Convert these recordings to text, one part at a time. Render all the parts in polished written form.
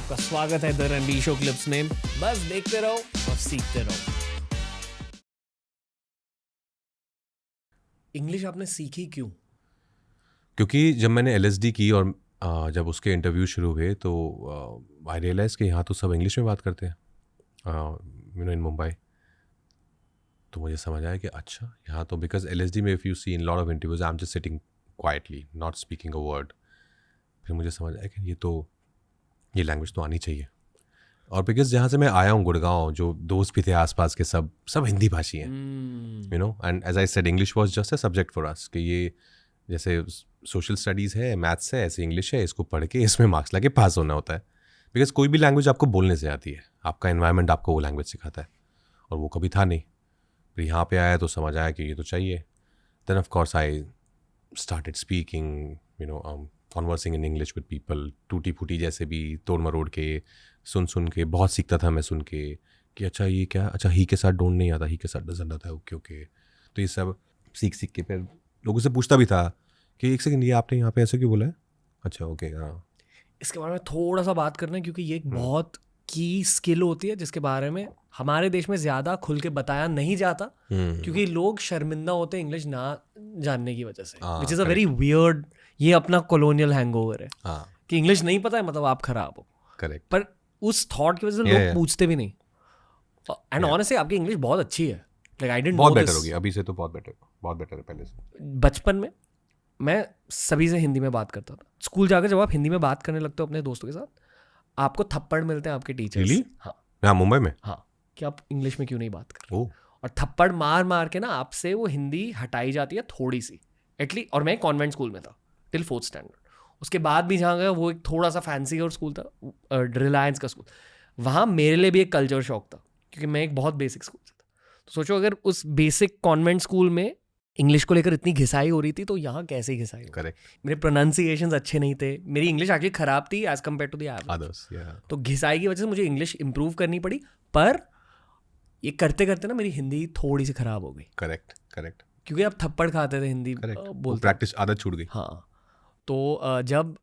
आपका स्वागत है द रणबीर शो क्लिप्स में। बस देखते रहो और सीखते रहो। इंग्लिश आपने सीखी क्यों? क्योंकि जब मैंने LSD की और जब उसके इंटरव्यू शुरू हुए तो आई रियलाइज़ कि यहाँ तो सब इंग्लिश में बात करते हैं इन मुंबई। तो मुझे समझ आया कि अच्छा यहाँ तो बिकॉज LSD में if you see in lot of interviews I am just sitting quietly not speaking a word. फिर मुझे समझ आया कि ये लैंग्वेज तो आनी चाहिए। और बिकॉज जहाँ से मैं आया हूँ गुड़गांव, जो दोस्त भी थे आसपास के सब हिंदी भाषी हैं, and as I said English was just a subject for us कि ये जैसे सोशल स्टडीज़ है, मैथ्स है, ऐसे इंग्लिश है, इसको पढ़ के इसमें मार्क्स लगे पास होना होता है। बिकॉज कोई भी लैंग्वेज आपको बोलने से आती है, आपका एनवायरनमेंट आपको वो लैंग्वेज सिखाता है, और वो कभी था नहीं। फिर यहाँ पे आया तो समझ आया कि ये तो चाहिए। Then of course I started speaking conversing in English with people, टूटी फूटी जैसे भी तोड़ मरोड़ के सुन के बहुत सीखता था मैं सुन के कि अच्छा ये क्या, अच्छा ही के साथ डोंट नहीं आता, ही के साथ डजंट आता है, ओके। तो ये सब सीख के फिर लोगों से पूछता भी था कि एक सेकंड ये आपने यहाँ पे ऐसे क्यों बोला है, अच्छा ओके हाँ। इसके बारे में थोड़ा सा बात करना है क्योंकि ये एक बहुत की स्किल होती है जिसके बारे में हमारे देश में ज़्यादा खुल के बताया नहीं जाता क्योंकि लोग शर्मिंदा होते हैं इंग्लिश ना जानने की वजह से, which is a very weird. ये अपना कॉलोनियल हैंगओवर है कि इंग्लिश नहीं पता है मतलब आप खराब हो। करेक्ट। पर उस थॉट की वजह से लोग पूछते भी नहीं। एंड ऑनेस्टली आपकी इंग्लिश बहुत अच्छी है। लाइक आई डिडंट नो बहुत दिस। बेटर होगी अभी से, तो बहुत बेटर है पहले से। बचपन में मैं सभी से हिंदी में बात करता था। स्कूल जाकर जब आप हिंदी में बात करने लगते हो अपने दोस्तों के साथ, आपको थप्पड़ मिलते हैं आपके टीचर्स। Really? हाँ यहाँ मुंबई में? हाँ, कि आप इंग्लिश में क्यों नहीं बात कर रहे। ओह और थप्पड़ मार मार के ना आपसे वो हिंदी हटाई जाती है थोड़ी सी एटलीस्ट। और मैं कॉन्वेंट स्कूल में था टिल 4th स्टैंडर्ड। उसके बाद भी जहाँ गया वो एक थोड़ा सा फैंसी और स्कूल था, रिलायंस का स्कूल। वहाँ मेरे लिए भी एक कल्चर शॉक था क्योंकि मैं एक बहुत बेसिक स्कूल से था। तो सोचो अगर उस बेसिक कॉन्वेंट स्कूल में इंग्लिश को लेकर इतनी घिसाई हो रही थी तो यहाँ कैसे घिसाई हो। करेक्ट। मेरे प्रोनाउंसिएशंस अच्छे नहीं थे, मेरी इंग्लिश एक्चुअली खराब थी as compare to the others. तो घिसाई की वजह से मुझे इंग्लिश इंप्रूव करनी पड़ी। पर ये करते करते ना मेरी हिंदी थोड़ी सी खराब हो गई। करेक्ट क्योंकि आप थप्पड़ खाते थे हिंदी बोलते, प्रैक्टिस आदत छूट गई। हाँ। तो जब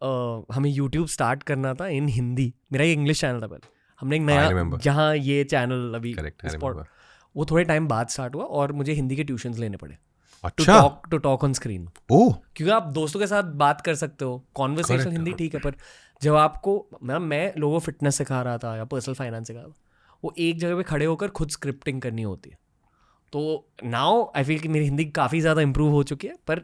हमें यूट्यूब स्टार्ट करना था इन हिंदी, मेरा ये इंग्लिश चैनल था पहले, हमने एक नया जहाँ ये चैनल अभी वो थोड़े टाइम बाद स्टार्ट हुआ और मुझे हिंदी के ट्यूशन्स लेने पड़े। अच्छा। To talk on screen. Oh, क्योंकि आप दोस्तों के साथ बात कर सकते हो, कॉन्वर्सेशन हिंदी ठीक है, पर जब आपको मैं लोगों को फिटनेस सिखा रहा था या पर्सनल फाइनेंस सिखा रहा था, वो एक जगह पे खड़े होकर खुद स्क्रिप्टिंग करनी होती है। तो नाउ आई फील कि मेरी हिंदी काफ़ी ज़्यादा इंप्रूव हो चुकी है, पर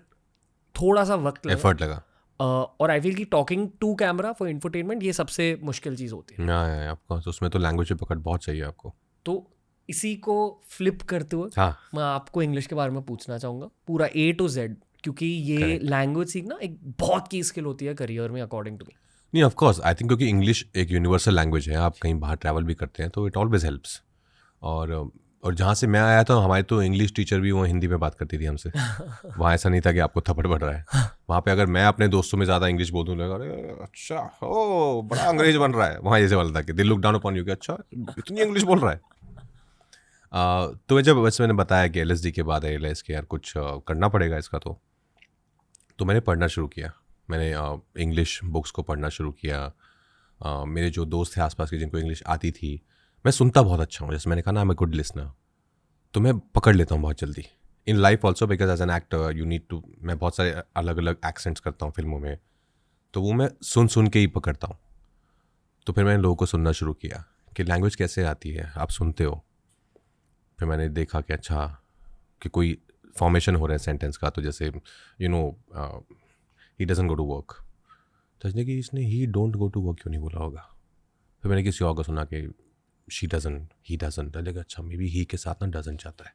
थोड़ा सा वक्त एफर्ट लगा। और आई फील कि talking to camera for entertainment ये सबसे मुश्किल चीज़ होती है। आपको उसमें तो लैंग्वेज पे पकड़ बहुत चाहिए आपको। तो इसी को फ्लिप करते हुए मैं आपको इंग्लिश के बारे में पूछना चाहूँगा पूरा A to Z, क्योंकि ये लैंग्वेज सीखना एक बहुत की स्किल होती है करियर में अकॉर्डिंग टू मी। नहीं, ऑफ कोर्स आई थिंक क्योंकि इंग्लिश एक यूनिवर्सल लैंग्वेज है, आप कहीं बाहर ट्रैवल भी करते हैं तो इट ऑलवेज हेल्प्स। और जहाँ से मैं आया था हमारे तो इंग्लिश टीचर भी वो हिंदी में बात करती थी हमसे। वहाँ ऐसा नहीं था कि आपको थप्पड़ पड़ रहा है। वहाँ पे अगर मैं अपने दोस्तों में ज़्यादा इंग्लिश बोल दूँ, अरे अच्छा ओ बड़ा अंग्रेज बन रहा है, वहाँ ऐसे वाला था कि they look down upon you कि अच्छा इतनी इंग्लिश बोल रहा है। तो वैसे मैंने बताया कि LSD के बाद रियलाइज़ कि यार कुछ करना पड़ेगा इसका। तो मैंने पढ़ना शुरू किया। मैंने इंग्लिश बुक्स को पढ़ना शुरू किया। मेरे जो दोस्त थे आसपास के जिनको इंग्लिश आती थी, मैं सुनता बहुत अच्छा हूँ, जैसे मैंने कहा ना I am a good listener, तो मैं पकड़ लेता हूँ बहुत जल्दी in life also because as an actor you need to. मैं बहुत सारे अलग अलग एक्सेंट्स करता हूँ फिल्मों में, तो वो मैं सुन के ही पकड़ता हूँ। तो फिर मैंने लोगों को सुनना शुरू किया कि लैंग्वेज कैसे आती है, आप सुनते हो। फिर मैंने देखा कि अच्छा कि कोई फॉर्मेशन हो रहा है सेंटेंस का, तो जैसे he doesn't go to work, तो कि इसने he don't go to work क्यों नहीं बोला होगा। फिर मैंने किसी और को सुना कि शी डजंट, ही डजंट, लगा अच्छा मे बी ही के साथ ना डजंट जाता है,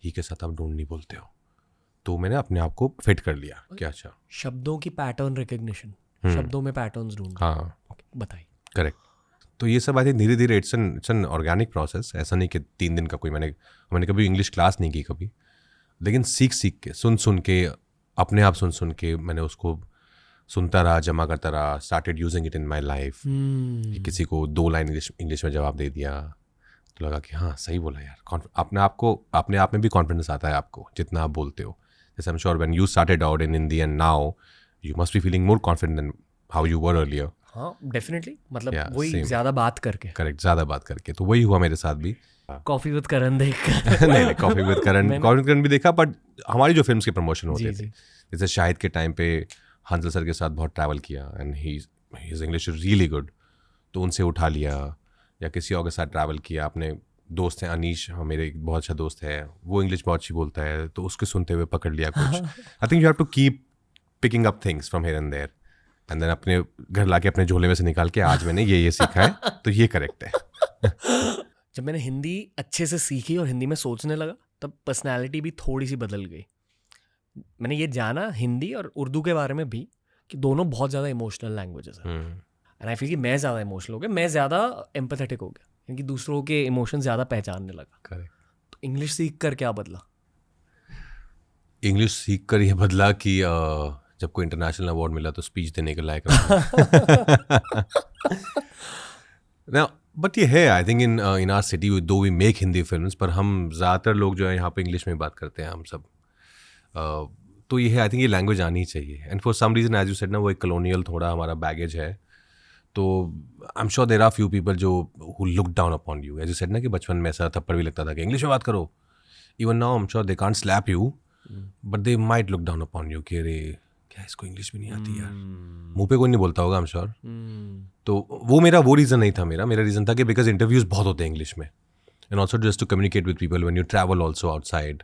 ही के साथ आप डोंट नहीं बोलते हो। तो मैंने अपने आप को फिट कर लिया कि अच्छा शब्दों की पैटर्न रिकग्निशन, शब्दों में पैटर्न्स ढूंढ। हाँ बताइए। करेक्ट। तो ये सब आई थिंक धीरे धीरे इट्स एन ऑर्गेनिक प्रोसेस। ऐसा नहीं कि 3 दिन का कोई मैंने कभी इंग्लिश क्लास नहीं की कभी, लेकिन सीख के सुन के अपने आप सुन के मैंने उसको सुनता रहा, जमा करता रहा, started using it in my life. किसी को 2 लाइन इंग्लिश में जवाब दे दिया तो लगा कि हाँ सही बोला यार। अपने आप में भी कॉन्फिडेंस आता है आपको जितना आप बोलते हो। जैसे I am sure when you started out in Hindi and now you must be feeling more confident than how you were earlier. हाँ डेफिनेटली, मतलब Yeah, वही same. ज़्यादा बात करके, करेक्ट, ज़्यादा बात करके, तो वही हुआ मेरे साथ भी। कॉफी विद करण देखकर नहीं, कॉफी विद करण भी देखा, बट हमारी जो फिल्म्स के प्रमोशन होते जी, थे, जैसे शाहिद के टाइम पे हंसल सर के साथ बहुत ट्रैवल किया, and his English is really good, तो उनसे उठा लिया, या किसी और के साथ ट्रैवल किया। अपने दोस्त हैं अनीश, मेरे एक बहुत अच्छा दोस्त है, वो इंग्लिश बहुत अच्छी बोलता है, तो उसके सुनते हुए पकड़ लिया कुछ। I think you have to keep picking up things from here and there, and then अपने घर लाके अपने झोले में से निकाल के आज मैंने ये सीखा है, तो ये करेक्ट है। जब मैंने हिंदी अच्छे से सीखी और हिंदी में सोचने लगा, तब पर्सनालिटी भी थोड़ी सी बदल गई। मैंने ये जाना हिंदी और उर्दू के बारे में भी कि दोनों बहुत ज़्यादा इमोशनल लैंग्वेजेस हैं, एंड आई फील कि मैं ज़्यादा इमोशनल हो गया, मैं ज़्यादा एम्पैथेटिक हो गया, क्योंकि दूसरों के इमोशन ज़्यादा पहचानने लगा। करेक्ट। तो इंग्लिश सीख कर क्या बदला? इंग्लिश सीख कर ये बदला कि जब कोई इंटरनेशनल अवार्ड मिला तो स्पीच देने के लायक रहा। बट ये है, I think in our city though we make Hindi films, पर हम ज़्यादातर लोग जो है यहाँ पे इंग्लिश में बात करते हैं हम सब। तो ये है, आई थिंक ये लैंग्वेज आनी ही चाहिए, and for some reason as you said ना, वो एक कॉलोनियल थोड़ा हमारा बैगेज है, तो I am sure there are few people जो who look down upon you, as you said ना कि बचपन में ऐसा थप्पड़ भी लगता था कि इंग्लिश में बात करो। Even now I am sure they can't slap you, but they might look down upon you कि अरे क्या इसको इंग्लिश भी नहीं आती यार, मुंह पे कोई नहीं बोलता होगा, आई एम श्योर। तो वो रीज़न नहीं था, मेरा रीज़न था कि बिकॉज इंटरव्यूज़ बहुत होते हैं इंग्लिश में, and also just to communicate with people when you travel also outside,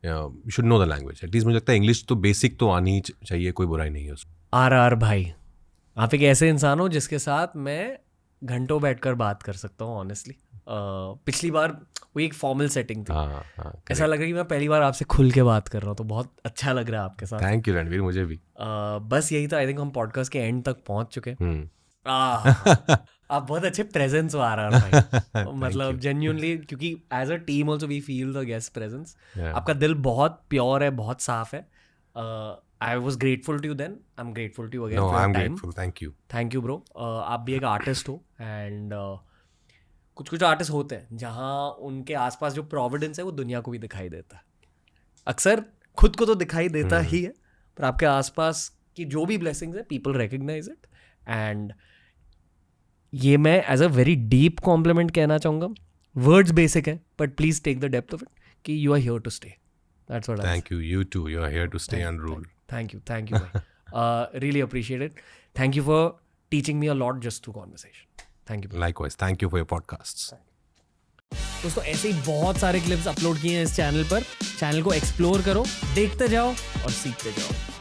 you should know the language at least. मुझे लगता है इंग्लिश तो बेसिक तो आनी ही चाहिए, कोई बुराई नहीं है उसमें। RR भाई, आप एक ऐसे इंसान हो जिसके साथ मैं घंटों बैठकर बात कर सकता हूँ ऑनेस्टली। पिछली बार वो एक फॉर्मल सेटिंग थी, हाँ, ऐसा लगा कि मैं पहली बार आपसे खुल के बात कर रहा हूँ, तो बहुत अच्छा लग रहा है आपके साथ। थैंक यू रणवीर, मुझे भी। बस यही था, आई थिंक हम पॉडकास्ट के एंड तक पहुँच चुके हैं। हम्म। आप बहुत अच्छे प्रेजेंस हो RR भाई, मतलब जेन्युइनली, क्योंकि as a team also we feel the guest presence. आपका दिल बहुत प्योर है, बहुत साफ है। I was grateful to you then, I am grateful to you again for your time. Thank you bro. आप भी एक आर्टिस्ट हो, एंड कुछ आर्टिस्ट होते हैं जहाँ उनके आसपास जो प्रोविडेंस है वो दुनिया को भी दिखाई देता है। अक्सर खुद को तो दिखाई देता ही है, पर आपके आसपास की जो भी ब्लेसिंग्स है, पीपल रिकग्नाइज इट। एंड ये मैं as a very deep compliment कहना चाहूँगा। वर्ड्स बेसिक है, but please take the depth of it कि you are here to stay. That's what Thank you. You too. You are here to stay and rule. Thank you. Really appreciate it. Thank you for teaching me a lot just through conversation. Thank you. Likewise. Thank you for your podcasts. दोस्तों, ऐसे ही बहुत सारे clips upload किए हैं इस channel पर। Channel को explore करो, देखते जाओ और सीखते जाओ।